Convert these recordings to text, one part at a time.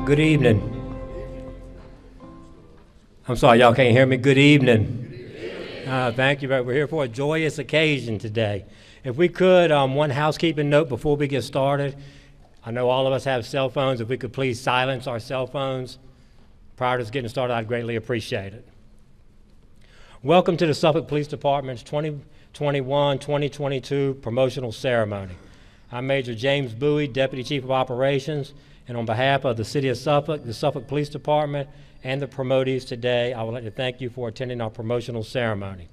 Good evening. I'm sorry, y'all can't hear me. Good evening. Thank you. We're here for a joyous occasion today. If we could, one housekeeping note before we get started. I know all of us have cell phones. If we could please silence our cell phones prior to getting started, I'd greatly appreciate it. Welcome to the Suffolk Police Department's 2021-2022 promotional ceremony. I'm Major James Bowie, Deputy Chief of Operations, and on behalf of the City of Suffolk, the Suffolk Police Department, and the promotees today, I would like to thank you for attending our promotional ceremony.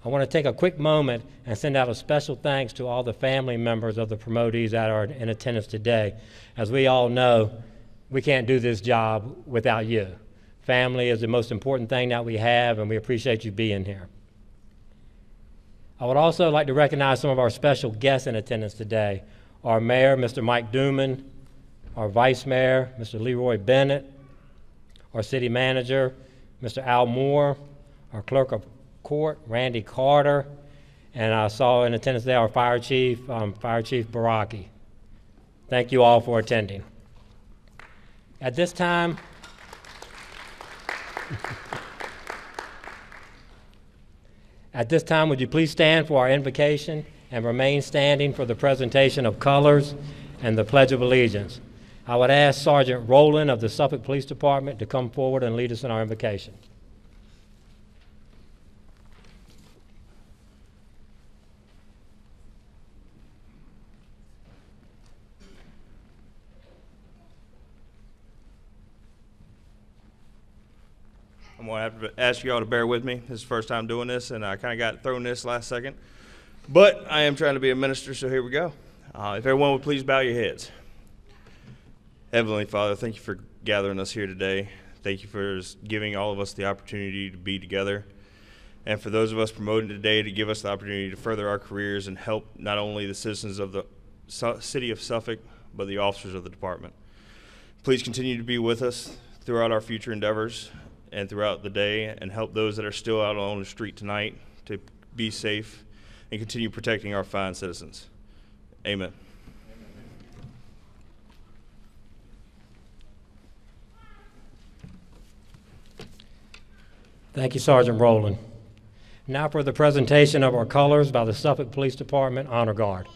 I want to take a quick moment and send out a special thanks to all the family members of the promotees that are in attendance today. As we all know, we can't do this job without you. Family is the most important thing that we have, and we appreciate you being here. I would also like to recognize some of our special guests in attendance today. Our Mayor, Mr. Mike Duman, our Vice Mayor, Mr. Leroy Bennett, our City Manager, Mr. Al Moore, our Clerk of Court, Randy Carter, and I saw in attendance today our Fire Chief Baraki. Thank you all for attending. At this time, would you please stand for our invocation and remain standing for the presentation of colors and the Pledge of Allegiance. I would ask Sergeant Rowland of the Suffolk Police Department to come forward and lead us in our invocation. I'm going to have to ask you all to bear with me. This is the first time doing this, and I kind of got thrown this last second. But I am trying to be a minister, so here we go. If everyone would please bow your heads. Heavenly Father, thank you for gathering us here today. Thank you for giving all of us the opportunity to be together. And for those of us promoted today, to give us the opportunity to further our careers and help not only the citizens of the City of Suffolk, but the officers of the department. Please continue to be with us throughout our future endeavors and throughout the day, and help those that are still out on the street tonight to be safe and continue protecting our fine citizens. Amen. Thank you, Sergeant Rowland. Now for the presentation of our colors by the Suffolk Police Department Honor Guard.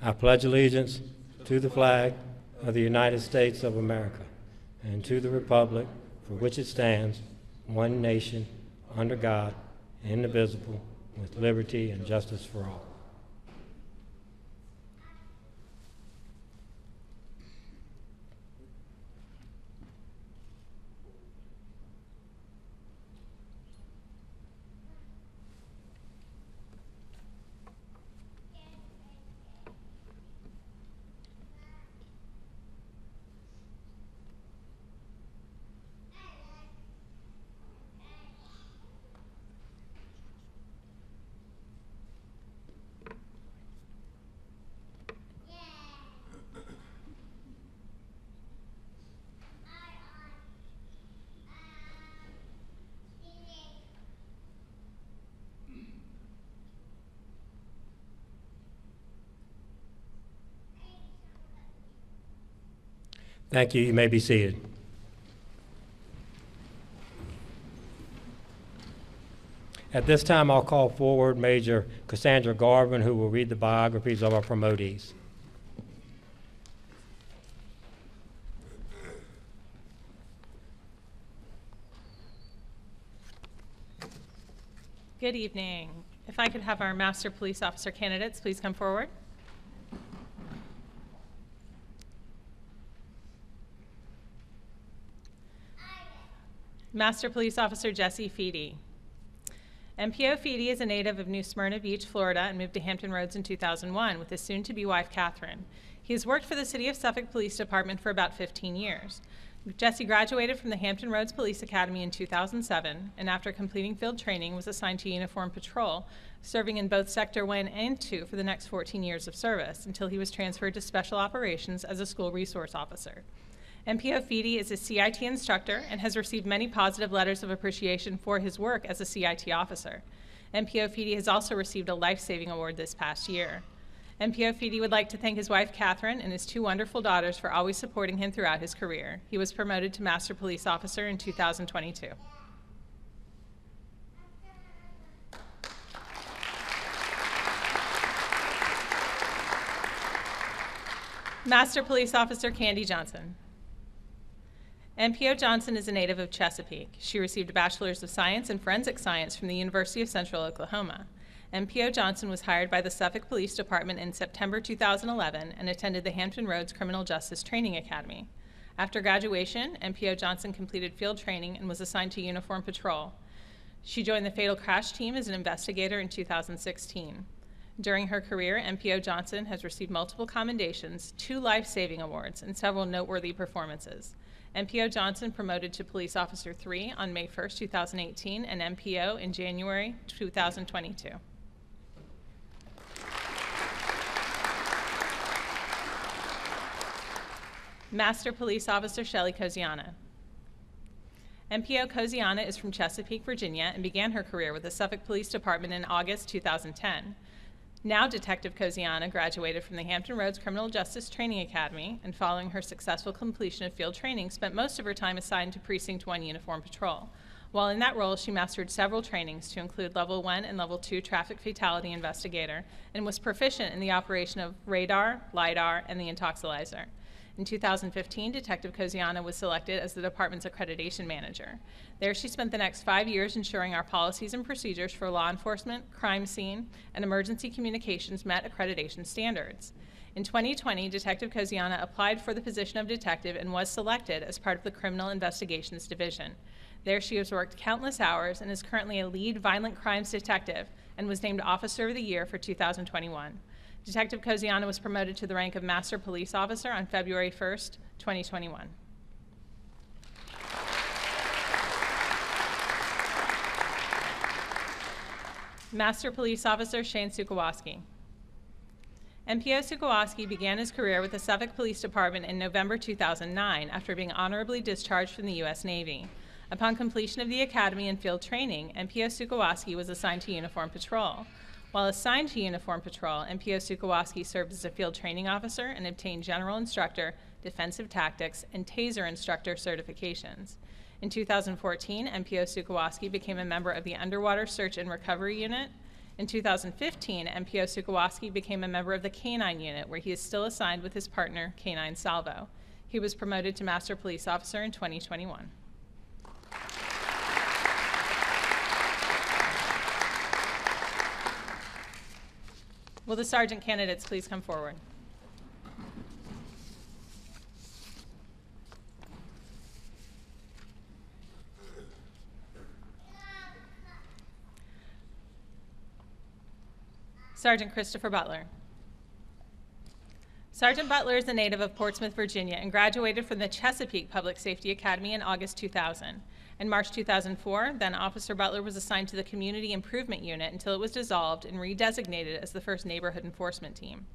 I pledge allegiance to the flag of the United States of America and to the republic for which it stands, one nation, under God, indivisible, with liberty and justice for all. Thank you. You may be seated. At this time, I'll call forward Major Cassandra Garvin, who will read the biographies of our promotees. Good evening. If I could have our Master Police Officer candidates please come forward. Master Police Officer Jesse Feedy. MPO Feedy is a native of New Smyrna Beach, Florida, and moved to Hampton Roads in 2001 with his soon-to-be wife, Catherine. He has worked for the City of Suffolk Police Department for about 15 years. Jesse graduated from the Hampton Roads Police Academy in 2007, and after completing field training was assigned to Uniform Patrol, serving in both Sector 1 and 2 for the next 14 years of service until he was transferred to Special Operations as a school resource officer. MPO Feedy is a CIT instructor and has received many positive letters of appreciation for his work as a CIT officer. MPO Feedy has also received a life-saving award this past year. MPO Feedy would like to thank his wife, Catherine, and his 2 wonderful daughters for always supporting him throughout his career. He was promoted to Master Police Officer in 2022. Master Police Officer Candy Johnson. MPO Johnson is a native of Chesapeake. She received a Bachelor's of Science in Forensic Science from the University of Central Oklahoma. MPO Johnson was hired by the Suffolk Police Department in September 2011 and attended the Hampton Roads Criminal Justice Training Academy. After graduation, MPO Johnson completed field training and was assigned to Uniform Patrol. She joined the Fatal Crash Team as an investigator in 2016. During her career, MPO Johnson has received multiple commendations, 2 life-saving awards, and several noteworthy performances. MPO Johnson promoted to Police Officer 3 on May 1st, 2018, and MPO in January 2022. Master Police Officer Shelley Coziana. MPO Coziana is from Chesapeake, Virginia, and began her career with the Suffolk Police Department in August 2010. Now Detective Coziana graduated from the Hampton Roads Criminal Justice Training Academy, and following her successful completion of field training, spent most of her time assigned to Precinct 1 Uniform Patrol. While in that role, she mastered several trainings to include Level 1 and Level 2 Traffic Fatality Investigator, and was proficient in the operation of radar, LiDAR, and the Intoxilizer. In 2015, Detective Coziana was selected as the department's accreditation manager. There, she spent the next 5 years ensuring our policies and procedures for law enforcement, crime scene, and emergency communications met accreditation standards. In 2020, Detective Coziana applied for the position of detective and was selected as part of the Criminal Investigations Division. There, she has worked countless hours and is currently a lead violent crimes detective and was named Officer of the Year for 2021. Detective Coziana was promoted to the rank of Master Police Officer on February 1st, 2021. Master Police Officer Shane Sukowaski. MPO Sukowaski began his career with the Suffolk Police Department in November 2009 after being honorably discharged from the U.S. Navy. Upon completion of the academy and field training, MPO Sukowaski was assigned to Uniform Patrol. While assigned to Uniform Patrol, MPO Sukowaski served as a field training officer and obtained General Instructor, Defensive Tactics, and Taser Instructor certifications. In 2014, MPO Sukowaski became a member of the Underwater Search and Recovery Unit. In 2015, MPO Sukowaski became a member of the K-9 Unit, where he is still assigned with his partner, K-9 Salvo. He was promoted to Master Police Officer in 2021. Will the sergeant candidates please come forward? Sergeant Christopher Butler. Sergeant Butler is a native of Portsmouth, Virginia, and graduated from the Chesapeake Public Safety Academy in August 2000. In March 2004, then Officer Butler was assigned to the Community Improvement Unit until it was dissolved and redesignated as the 1st Neighborhood Enforcement Team.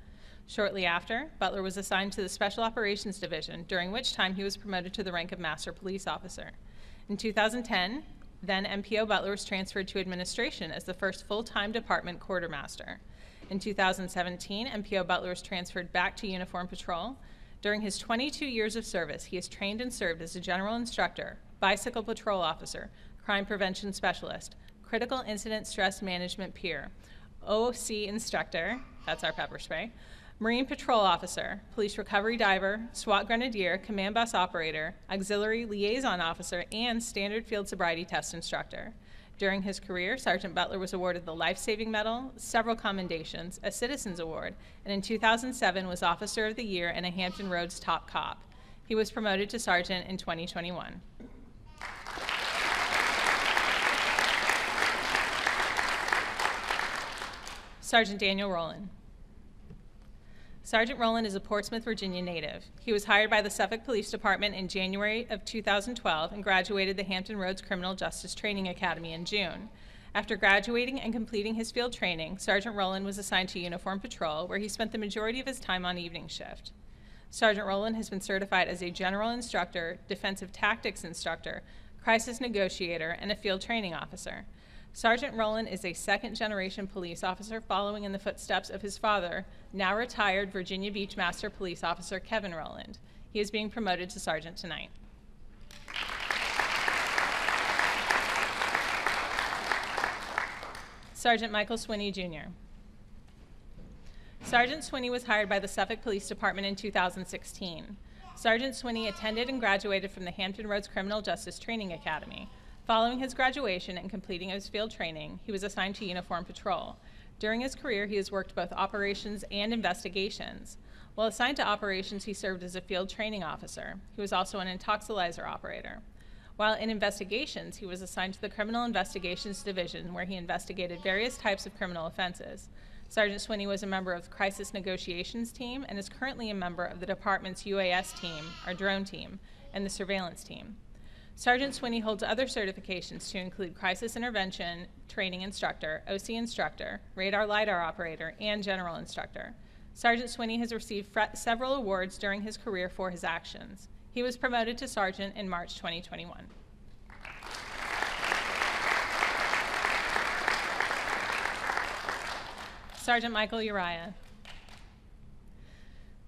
Shortly after, Butler was assigned to the Special Operations Division, during which time he was promoted to the rank of Master Police Officer. In 2010, then MPO Butler was transferred to administration as the 1st full-time department quartermaster. In 2017, MPO Butler was transferred back to Uniform Patrol. During his 22 years of service, he has trained and served as a General Instructor, Bicycle Patrol Officer, Crime Prevention Specialist, Critical Incident Stress Management Peer, OC Instructor, that's our pepper spray, Marine Patrol Officer, Police Recovery Diver, SWAT Grenadier, Command Bus Operator, Auxiliary Liaison Officer, and Standard Field Sobriety Test Instructor. During his career, Sergeant Butler was awarded the Life-Saving Medal, several commendations, a Citizens Award, and in 2007 was Officer of the Year and a Hampton Roads Top Cop. He was promoted to Sergeant in 2021. Sergeant Daniel Rowland. Sergeant Rowland is a Portsmouth, Virginia native. He was hired by the Suffolk Police Department in January of 2012 and graduated the Hampton Roads Criminal Justice Training Academy in June. After graduating and completing his field training, Sergeant Rowland was assigned to Uniform Patrol, where he spent the majority of his time on evening shift. Sergeant Rowland has been certified as a general instructor, defensive tactics instructor, crisis negotiator, and a field training officer. Sergeant Rowland is a second-generation police officer following in the footsteps of his father, now retired Virginia Beach Master Police Officer Kevin Rowland. He is being promoted to sergeant tonight. Sergeant Michael Swinney, Jr. Sergeant Swinney was hired by the Suffolk Police Department in 2016. Sergeant Swinney attended and graduated from the Hampton Roads Criminal Justice Training Academy. Following his graduation and completing his field training, he was assigned to Uniform Patrol. During his career, he has worked both operations and investigations. While assigned to operations, he served as a field training officer. He was also an intoxilizer operator. While in investigations, he was assigned to the Criminal Investigations Division, where he investigated various types of criminal offenses. Sergeant Swinney was a member of the Crisis Negotiations Team and is currently a member of the department's UAS team, our drone team, and the surveillance team. Sergeant Swinney holds other certifications to include Crisis Intervention Training Instructor, OC Instructor, Radar LiDAR Operator, and General Instructor. Sergeant Swinney has received several awards during his career for his actions. He was promoted to sergeant in March 2021. Sergeant Michael Uriah.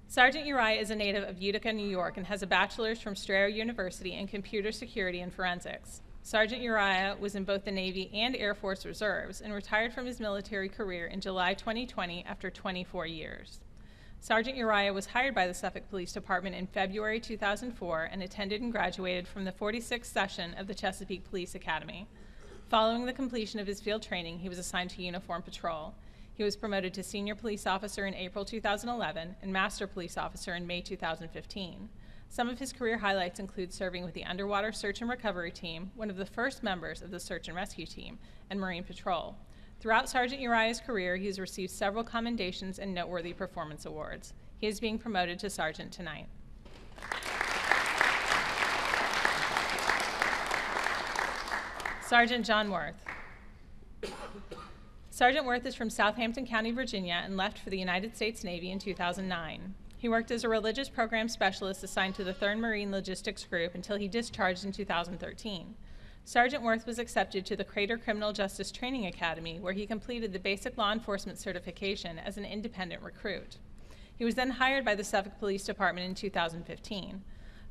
Sergeant Uriah is a native of Utica, New York, and has a bachelor's from Strayer University in computer security and forensics. Sergeant Uriah was in both the Navy and Air Force Reserves and retired from his military career in July 2020 after 24 years. Sergeant Uriah was hired by the Suffolk Police Department in February 2004 and attended and graduated from the 46th session of the Chesapeake Police Academy. Following the completion of his field training, he was assigned to Uniform Patrol. He was promoted to Senior Police Officer in April 2011 and Master Police Officer in May 2015. Some of his career highlights include serving with the Underwater Search and Recovery Team, one of the first members of the Search and Rescue Team, and Marine Patrol. Throughout Sergeant Uriah's career, he has received several commendations and noteworthy performance awards. He is being promoted to sergeant tonight. Sergeant John Worth. Sergeant Worth is from Southampton County, Virginia, and left for the United States Navy in 2009. He worked as a religious program specialist assigned to the 3rd Marine Logistics Group until he discharged in 2013. Sergeant Worth was accepted to the Crater Criminal Justice Training Academy, where he completed the basic law enforcement certification as an independent recruit. He was then hired by the Suffolk Police Department in 2015.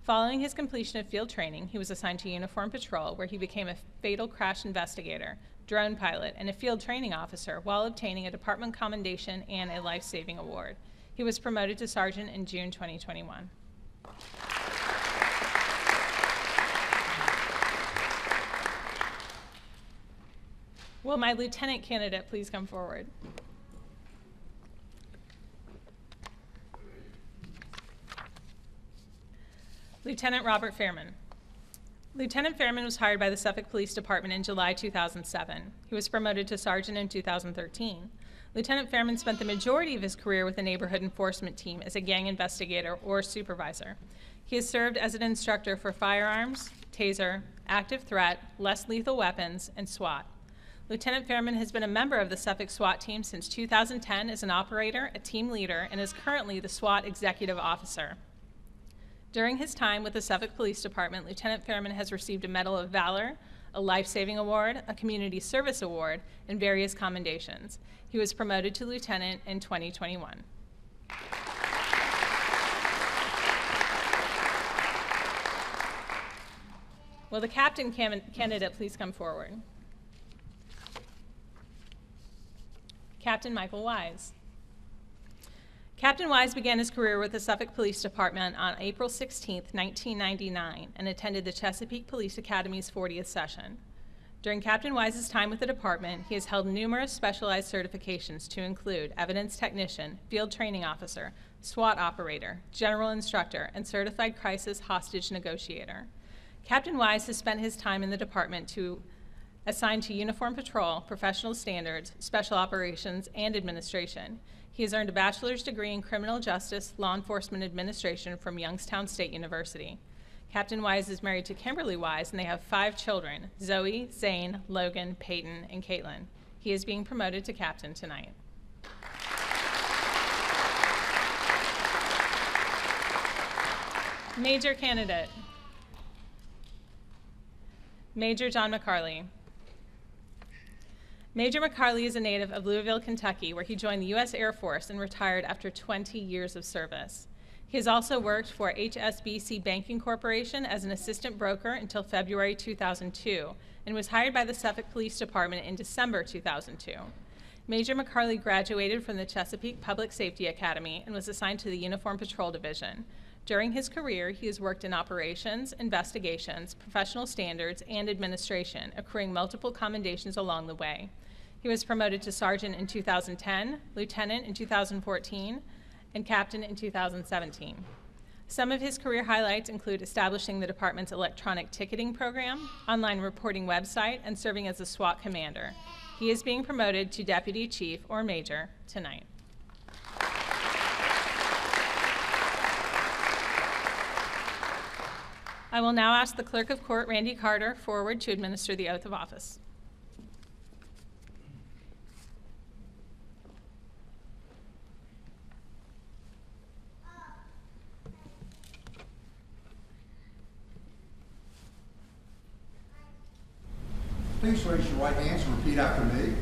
Following his completion of field training, he was assigned to Uniform Patrol, where he became a fatal crash investigator, drone pilot, and a field training officer while obtaining a department commendation and a life-saving award. He was promoted to sergeant in June 2021. Will my lieutenant candidate please come forward? Lieutenant Robert Fairman. Lieutenant Fairman was hired by the Suffolk Police Department in July 2007. He was promoted to sergeant in 2013. Lieutenant Fairman spent the majority of his career with the Neighborhood Enforcement Team as a gang investigator or supervisor. He has served as an instructor for firearms, taser, active threat, less lethal weapons, and SWAT. Lieutenant Fairman has been a member of the Suffolk SWAT team since 2010 as an operator, a team leader, and is currently the SWAT executive officer. During his time with the Suffolk Police Department, Lieutenant Fairman has received a Medal of Valor, a Life-Saving Award, a Community Service Award, and various commendations. He was promoted to lieutenant in 2021. Will the captain candidate please come forward? Captain Michael Wise. Captain Wise began his career with the Suffolk Police Department on April 16, 1999, and attended the Chesapeake Police Academy's 40th session. During Captain Wise's time with the department, he has held numerous specialized certifications to include Evidence Technician, Field Training Officer, SWAT Operator, General Instructor, and Certified Crisis Hostage Negotiator. Captain Wise has spent his time in the department to assigned to Uniform Patrol, Professional Standards, Special Operations, and Administration. He has earned a bachelor's degree in Criminal Justice, Law Enforcement Administration from Youngstown State University. Captain Wise is married to Kimberly Wise, and they have 5 children, Zoe, Zane, Logan, Peyton, and Caitlin. He is being promoted to captain tonight. Major candidate. Major John McCarley. Major McCarley is a native of Louisville, Kentucky, where he joined the U.S. Air Force and retired after 20 years of service. He has also worked for HSBC Banking Corporation as an assistant broker until February 2002 and was hired by the Suffolk Police Department in December 2002. Major McCarley graduated from the Chesapeake Public Safety Academy and was assigned to the Uniform Patrol Division. During his career, he has worked in operations, investigations, professional standards, and administration, accruing multiple commendations along the way. He was promoted to sergeant in 2010, lieutenant in 2014, and captain in 2017. Some of his career highlights include establishing the department's electronic ticketing program, online reporting website, and serving as a SWAT commander. He is being promoted to deputy chief or major tonight. I will now ask the clerk of court, Randy Carter, forward to administer the oath of office. Please raise your right hands and repeat after me.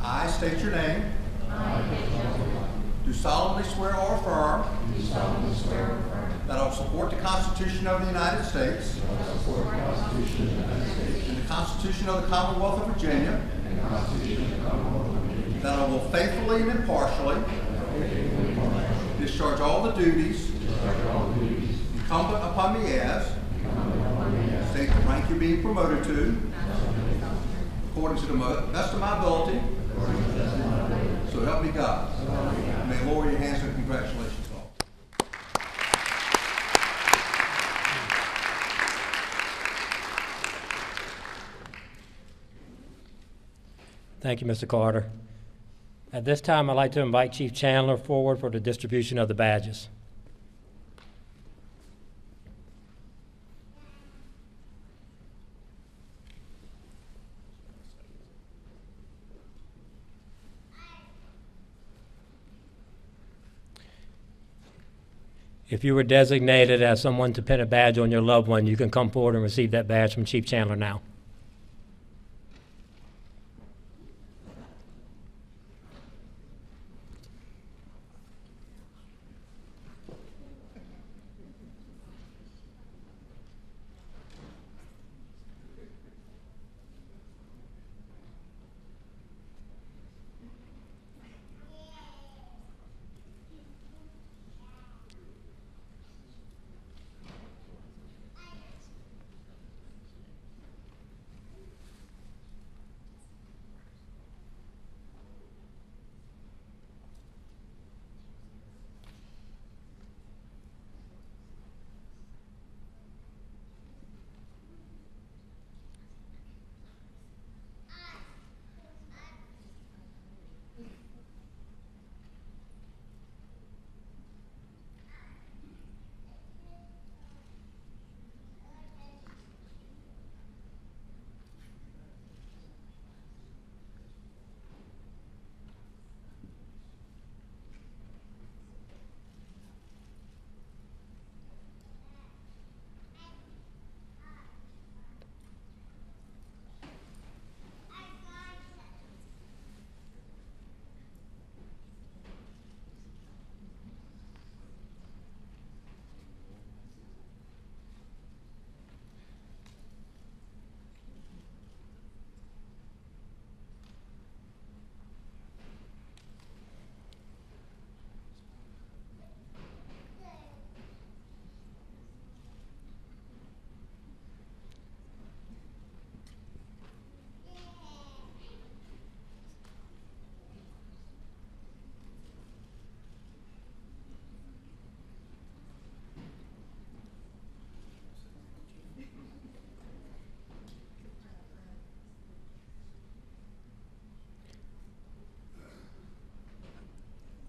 I state your name. Do solemnly swear or affirm that I will support the Constitution of the United States and the Constitution of the Commonwealth of Virginia, that I will faithfully and impartially discharge all the duties incumbent upon me as state the rank you're being promoted to according to the best of my ability. So help me God. You may lower your hands and congratulations all. Thank you, Mr. Carter. At this time, I'd like to invite Chief Chandler forward for the distribution of the badges. If you were designated as someone to pin a badge on your loved one, you can come forward and receive that badge from Chief Chandler now.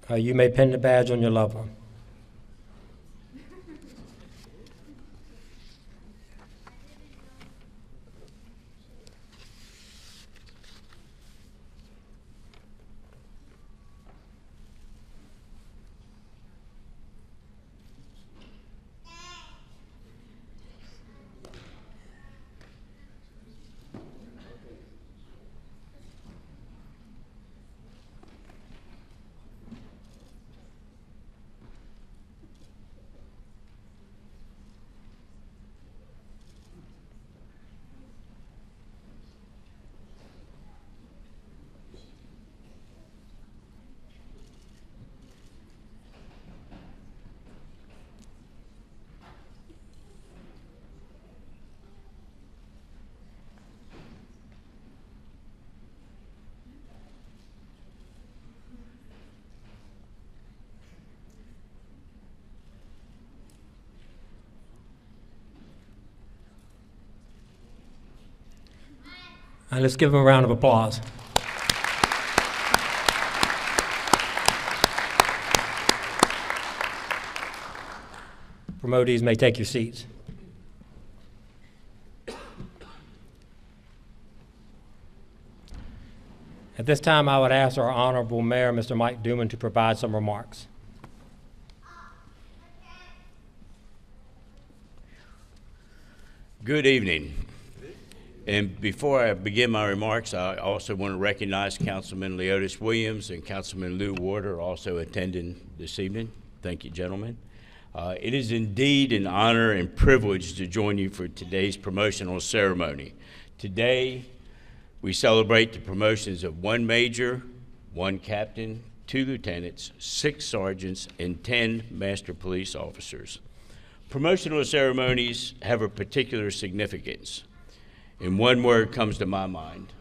You may pin the badge on your loved one. Let's give them a round of applause. Promotees may take your seats. At this time, I would ask our Honorable Mayor, Mr. Mike Duman, to provide some remarks. Good evening. And before I begin my remarks, I also want to recognize Councilman Leotis Williams and Councilman Lou Warder also attending this evening. Thank you, gentlemen. It is indeed an honor and privilege to join you for today's promotional ceremony. Today, we celebrate the promotions of 1 major, 1 captain, 2 lieutenants, 6 sergeants, and 10 master police officers. Promotional ceremonies have a particular significance. And one word comes to my mind,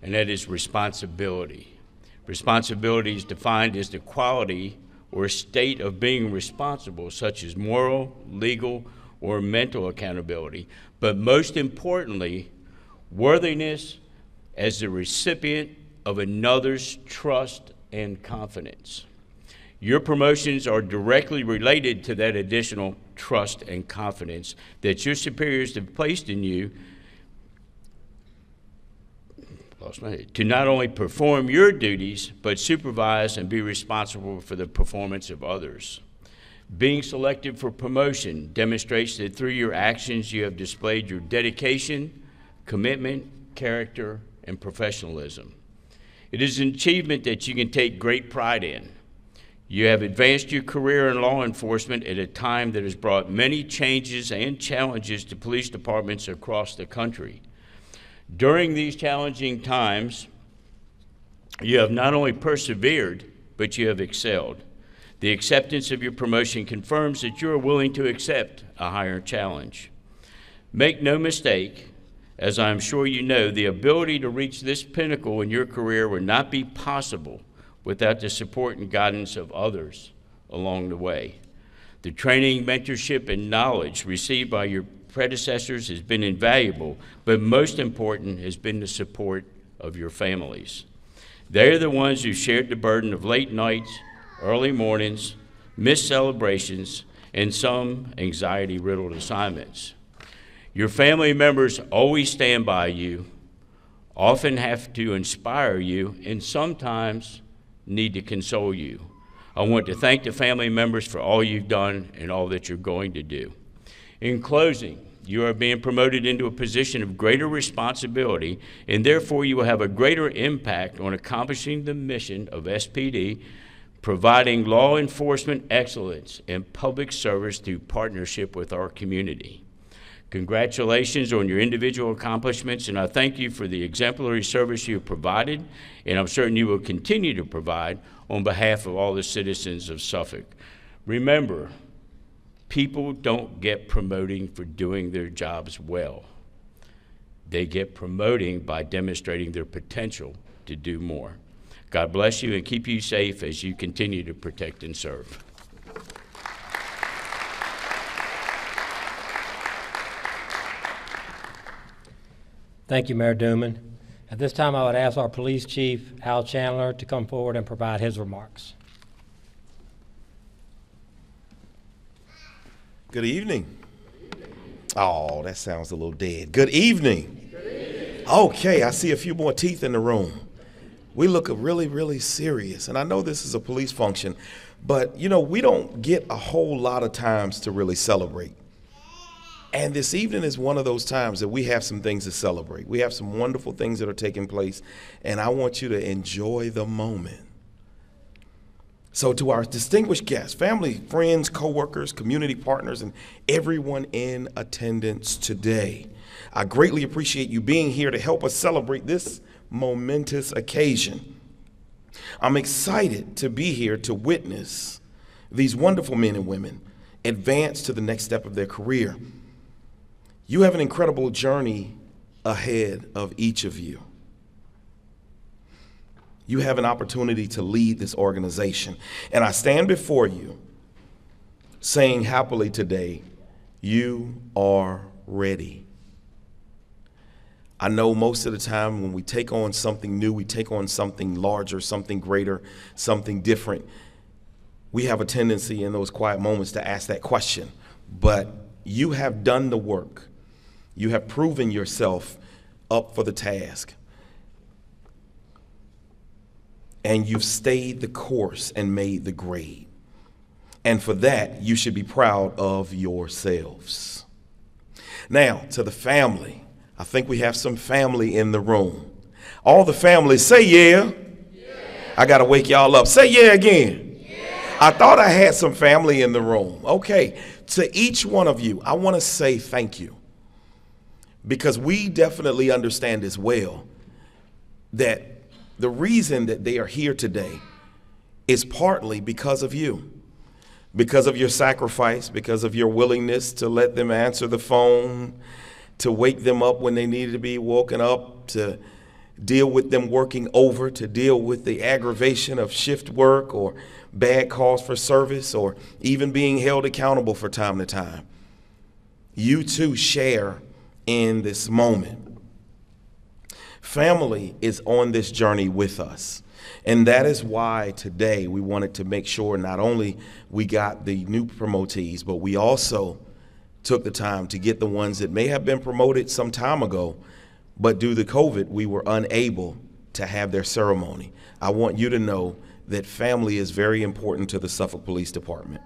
and that is responsibility. Responsibility is defined as the quality or state of being responsible, such as moral, legal, or mental accountability, but most importantly, worthiness as the recipient of another's trust and confidence. Your promotions are directly related to that additional trust and confidence that your superiors have placed in you to not only perform your duties, but supervise and be responsible for the performance of others. Being selected for promotion demonstrates that through your actions you have displayed your dedication, commitment, character, and professionalism. It is an achievement that you can take great pride in. You have advanced your career in law enforcement at a time that has brought many changes and challenges to police departments across the country. During these challenging times, you have not only persevered, but you have excelled. The acceptance of your promotion confirms that you are willing to accept a higher challenge. Make no mistake, as I am sure you know, the ability to reach this pinnacle in your career would not be possible without the support and guidance of others along the way. The training, mentorship, and knowledge received by your predecessors has been invaluable, but most important has been the support of your families. They're the ones who shared the burden of late nights, early mornings, missed celebrations, and some anxiety-riddled assignments. Your family members always stand by you, often have to inspire you, and sometimes need to console you. I want to thank the family members for all you've done and all that you're going to do. In closing, you are being promoted into a position of greater responsibility, and therefore you will have a greater impact on accomplishing the mission of SPD, providing law enforcement excellence and public service through partnership with our community. Congratulations on your individual accomplishments, and I thank you for the exemplary service you have provided, and I'm certain you will continue to provide on behalf of all the citizens of Suffolk. Remember, people don't get promoting for doing their jobs well. They get promoting by demonstrating their potential to do more. God bless you and keep you safe as you continue to protect and serve. Thank you, Mayor Duman. At this time, I would ask our Police Chief, Al Chandler, to come forward and provide his remarks. Good evening. Oh, that sounds a little dead. Good evening. Okay, I see a few more teeth in the room. We look really, really serious. And I know this is a police function, but you know, we don't get a whole lot of times to really celebrate. And this evening is one of those times that we have some things to celebrate. We have some wonderful things that are taking place, and I want you to enjoy the moment. So to our distinguished guests, family, friends, coworkers, community partners, and everyone in attendance today, I greatly appreciate you being here to help us celebrate this momentous occasion. I'm excited to be here to witness these wonderful men and women advance to the next step of their career. You have an incredible journey ahead of each of you. You have an opportunity to lead this organization. And I stand before you saying happily today, you are ready. I know most of the time when we take on something new, we take on something larger, something greater, something different, we have a tendency in those quiet moments to ask that question. But you have done the work. You have proven yourself up for the task. And you've stayed the course and made the grade. And for that, you should be proud of yourselves. Now, to the family. I think we have some family in the room. All the family, say yeah. Yeah. I got to wake y'all up. Say yeah again. Yeah. I thought I had some family in the room. Okay, to each one of you, I want to say thank you. Because we definitely understand as well that the reason that they are here today is partly because of you. Because of your sacrifice, because of your willingness to let them answer the phone, to wake them up when they needed to be woken up, to deal with them working over, to deal with the aggravation of shift work or bad calls for service, or even being held accountable from time to time. You too share in this moment. Family is on this journey with us. And that is why today we wanted to make sure not only we got the new promotees, but we also took the time to get the ones that may have been promoted some time ago, but due to COVID, we were unable to have their ceremony. I want you to know that family is very important to the Suffolk Police Department.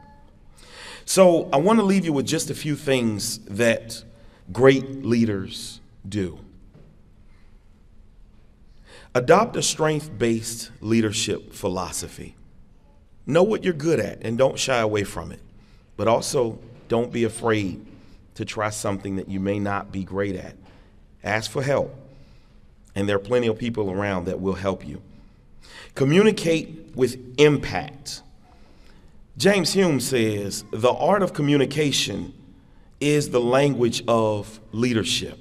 So I want to leave you with just a few things that great leaders do. Adopt a strength-based leadership philosophy. Know what you're good at and don't shy away from it, but also don't be afraid to try something that you may not be great at. Ask for help, and there are plenty of people around that will help you. Communicate with impact. James Hume says, the art of communication is the language of leadership.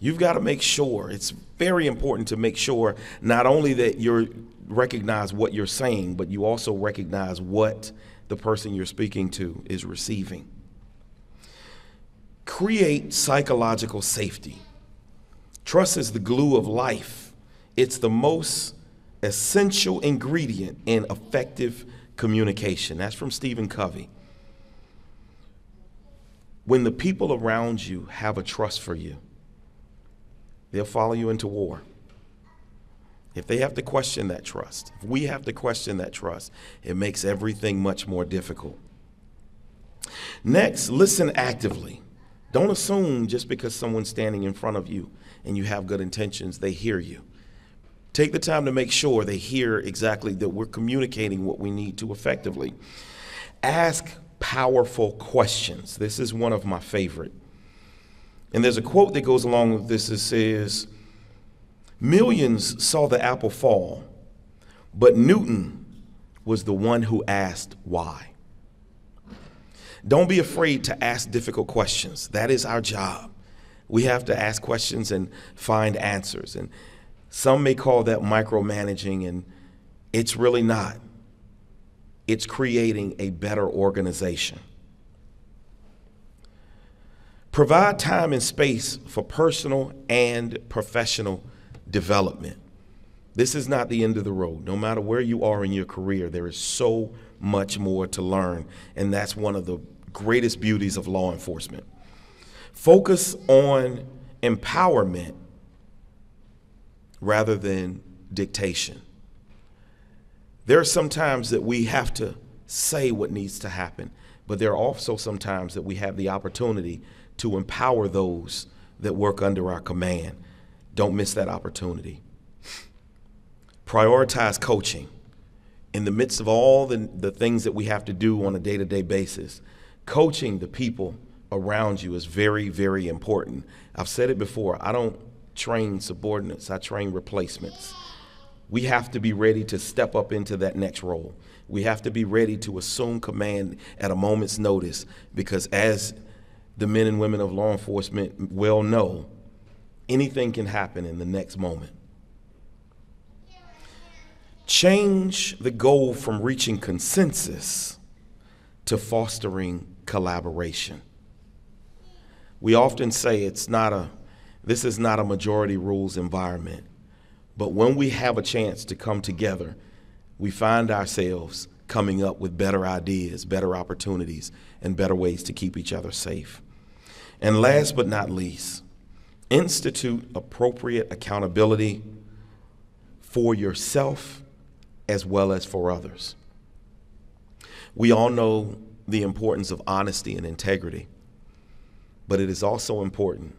You've got to make sure, it's very important to make sure not only that you recognize what you're saying, but you also recognize what the person you're speaking to is receiving. Create psychological safety. Trust is the glue of life. It's the most essential ingredient in effective communication. That's from Stephen Covey. When the people around you have a trust for you, they'll follow you into war. If they have to question that trust, if we have to question that trust, it makes everything much more difficult. Next, listen actively. Don't assume just because someone's standing in front of you and you have good intentions, they hear you. Take the time to make sure they hear exactly that we're communicating what we need to effectively. Ask powerful questions. This is one of my favorite. And there's a quote that goes along with this that says, millions saw the apple fall, but Newton was the one who asked why. Don't be afraid to ask difficult questions. That is our job. We have to ask questions and find answers. And some may call that micromanaging, and it's really not. It's creating a better organization. Provide time and space for personal and professional development. This is not the end of the road. No matter where you are in your career, there is so much more to learn, and that's one of the greatest beauties of law enforcement. Focus on empowerment rather than dictation. There are some times that we have to say what needs to happen, but there are also some times that we have the opportunity to empower those that work under our command. Don't miss that opportunity. Prioritize coaching. In the midst of all the things that we have to do on a day-to-day basis, coaching the people around you is very, very important. I've said it before, I don't train subordinates, I train replacements. We have to be ready to step up into that next role. We have to be ready to assume command at a moment's notice, because as the men and women of law enforcement well know, anything can happen in the next moment. Change the goal from reaching consensus to fostering collaboration. We often say this is not a majority rules environment, but when we have a chance to come together, we find ourselves coming up with better ideas, better opportunities, and better ways to keep each other safe. And last but not least, institute appropriate accountability for yourself as well as for others. We all know the importance of honesty and integrity, but it is also important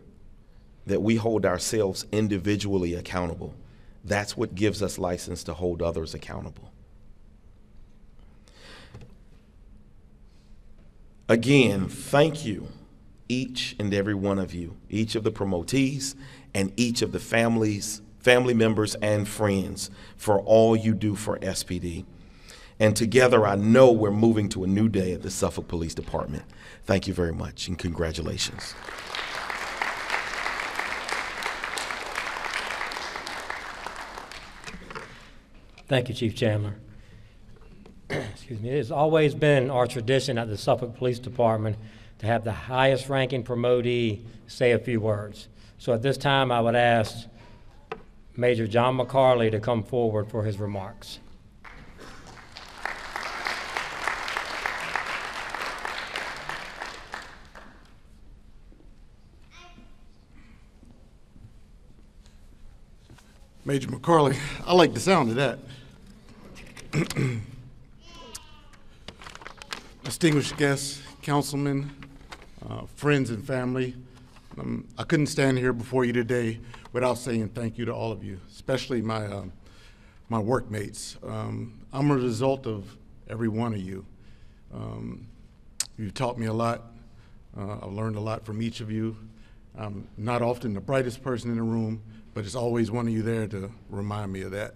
that we hold ourselves individually accountable. That's what gives us license to hold others accountable. Again, thank you, each and every one of you, each of the promotees and each of the family members and friends for all you do for SPD. And together, I know we're moving to a new day at the Suffolk Police Department. Thank you very much, and congratulations. Thank you, Chief Chandler. Excuse me. It has always been our tradition at the Suffolk Police Department to have the highest ranking promotee say a few words. So at this time, I would ask Major John McCarley to come forward for his remarks. Major McCarley, I like the sound of that. Distinguished guests, councilmen, friends and family, I couldn't stand here before you today without saying thank you to all of you, especially my workmates. I'm a result of every one of you. You've taught me a lot. I've learned a lot from each of you. I'm not often the brightest person in the room, but it's always one of you there to remind me of that.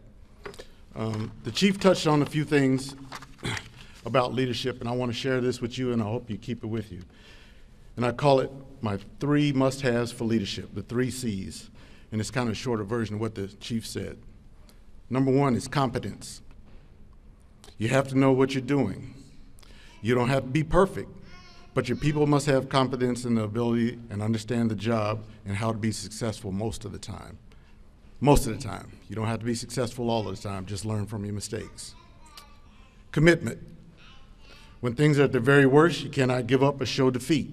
The chief touched on a few things about leadership, and I want to share this with you, and I hope you keep it with you. And I call it my 3 must-haves for leadership, the 3 C's. And it's kind of a shorter version of what the chief said. Number 1 is competence. You have to know what you're doing. You don't have to be perfect, but your people must have competence in the ability and understand the job and how to be successful most of the time. Most of the time. You don't have to be successful all the time, just learn from your mistakes. Commitment. When things are at their very worst, you cannot give up or show defeat.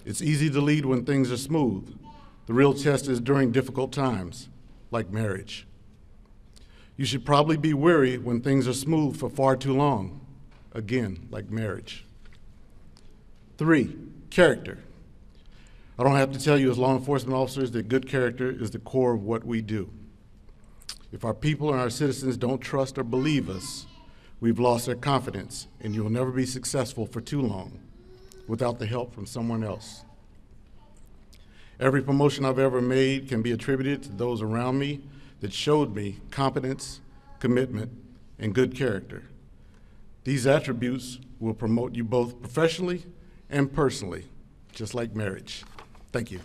It's easy to lead when things are smooth. The real test is during difficult times, like marriage. You should probably be weary when things are smooth for far too long, again, like marriage. 3, character. I don't have to tell you as law enforcement officers that good character is the core of what we do. If our people and our citizens don't trust or believe us, we've lost their confidence, and you'll never be successful for too long without the help from someone else. Every promotion I've ever made can be attributed to those around me that showed me competence, commitment, and good character. These attributes will promote you both professionally and personally, just like marriage. Thank you.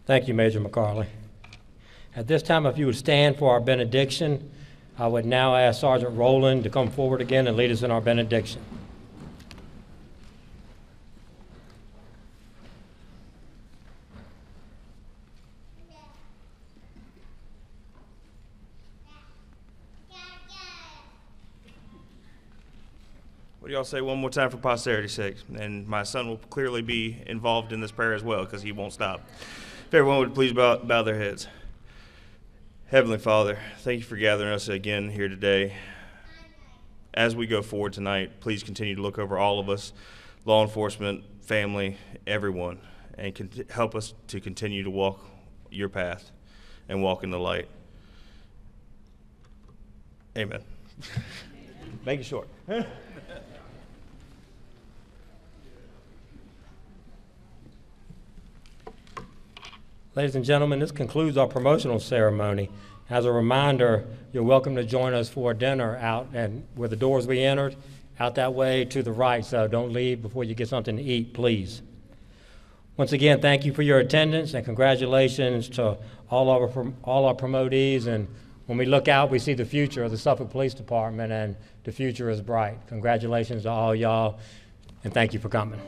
Thank you, Major McCarley. At this time, if you would stand for our benediction, I would now ask Sergeant Rowland to come forward again and lead us in our benediction. What do y'all say one more time for posterity's sake? And my son will clearly be involved in this prayer as well because he won't stop. If everyone would please bow their heads. Heavenly Father, thank you for gathering us again here today. As we go forward tonight, please continue to look over all of us, law enforcement, family, everyone, and help us to continue to walk your path and walk in the light. Amen. Make it short. Ladies and gentlemen, this concludes our promotional ceremony. As a reminder, you're welcome to join us for dinner out and where the doors we entered, out that way to the right, so don't leave before you get something to eat, please. Once again, thank you for your attendance and congratulations to all our promotees. And when we look out, we see the future of the Suffolk Police Department, and the future is bright. Congratulations to all y'all, and thank you for coming.